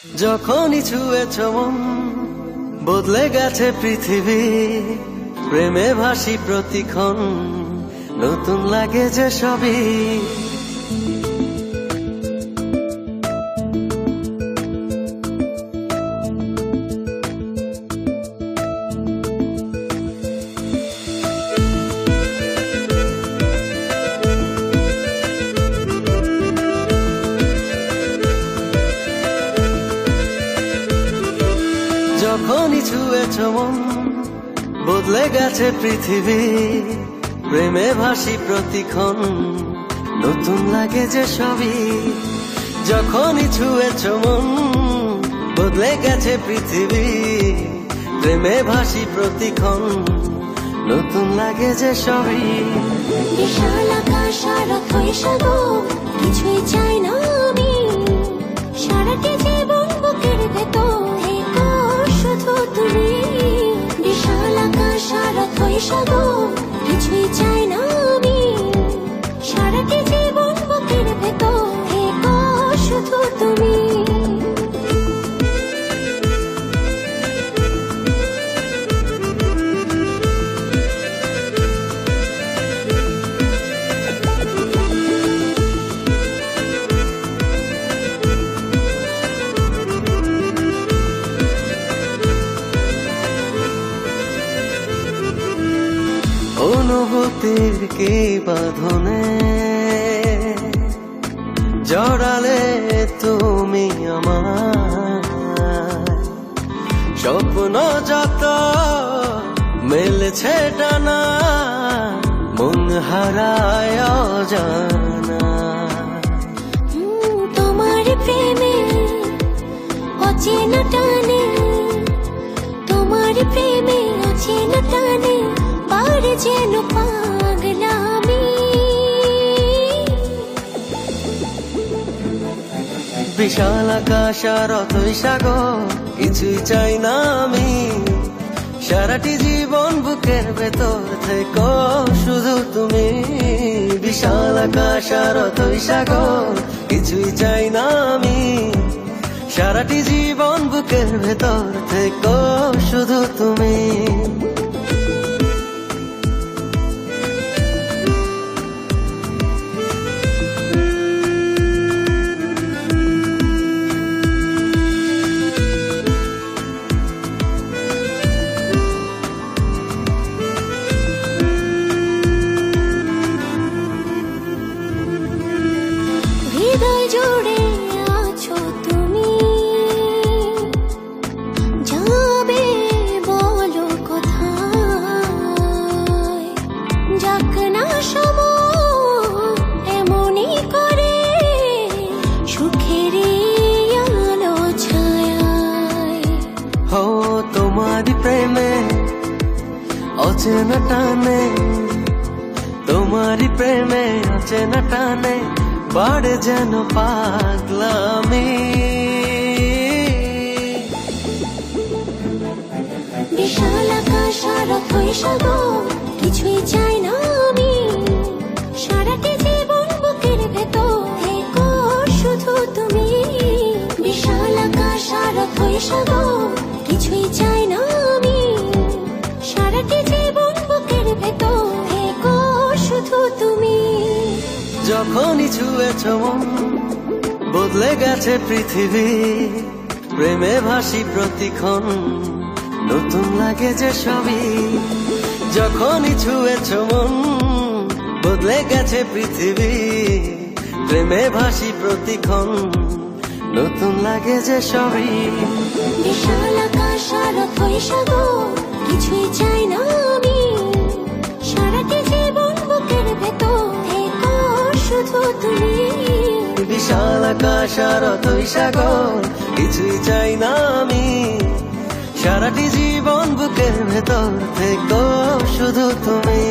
যখনই ছুঁয়েছ মন বদলে গেছে পৃথিবী, প্রেমে ভাসি প্রতিক্ষণ, নতুন লাগে যে সবই। যখনই ছুঁয়েছ মন বদলে গেছে পৃথিবী, প্রেমে ভাসি প্রতিক্ষণ, নতুন লাগে যে সবই। যখনই ছুঁয়েছ মন বদলে গেছে পৃথিবী, প্রেমে ভাসি প্রতিক্ষণ, নতুন লাগে যে সবই। বিশাল আকাশ আর অথই সাগর, কিছুই চাই না আমি, সারাটি জীবন বুকের ভেতর থেকো শুধু তুমি। বিশাল আকাশ আর অথই সাগর, কিছুই চাই না আমি, সারাটি জীবন বুকের ভেতর থেকো শুধু তুমি। অনুভূতির কি বাঁধনে জড়ালে তুমি আমার, স্বপ্ন যত মেলেছে ডানা, মন হারায় অজানা। তোমার প্রেমে অচেনা টানে, তোমার প্রেমে অচেনা টানে, বাড়ে যেন পাগলামি। বিশাল আকাশ আর অথই সাগর, কিছুই চাই না আমি, সারাটি জীবন বুকের ভেতর থেকো শুধু তুমি। বিশাল আকাশ আর অথই সাগর, কিছুই চাই না আমি, সারাটি জীবন বুকের ভেতর থেকো শুধু তুমি। হৃদয় জুড়ে আছো তুমি, যাবে বলো কোথায়, যাক না সময় এমনই করে সুখের আলো ছায়ায়। হো তোমারি প্রেমে অচেনা টানে, তোমারি প্রেমে অচেনা টানে, বাড়ে যেন পাগলামি। বিশাল আকাশ আর অথই সাগর, কিছুই চাই না আমি, সারাটি জীবন বুকের ভেতর থেকো শুধু তুমি। বিশাল আকাশ আর অথই সাগর, কিছুই চাই না আমি, সারাটি জীবন বুকের ভেতর থেকো শুধু তুমি। যখনই ছুঁয়েছ মন বদলে গেছে পৃথিবী, প্রেমে ভাসি প্রতিক্ষণ, নতুন লাগে যে সবই। যখনই ছুঁয়েছ মন বদলে গেছে পৃথিবী, প্রেমে ভাসি প্রতিক্ষণ, নতুন লাগে যে সবই। বিশাল আকাশ আর অথই সাগর, কিছুই চাই না আমি, সারাটি জীবন বুকের ভেতর থেকো শুধু তুমি। বিশাল আকাশ আর অথই সাগর, কিছুই চাই না আমি, সারাটি জীবন বুকের ভেতর থেকো শুধু তুমি।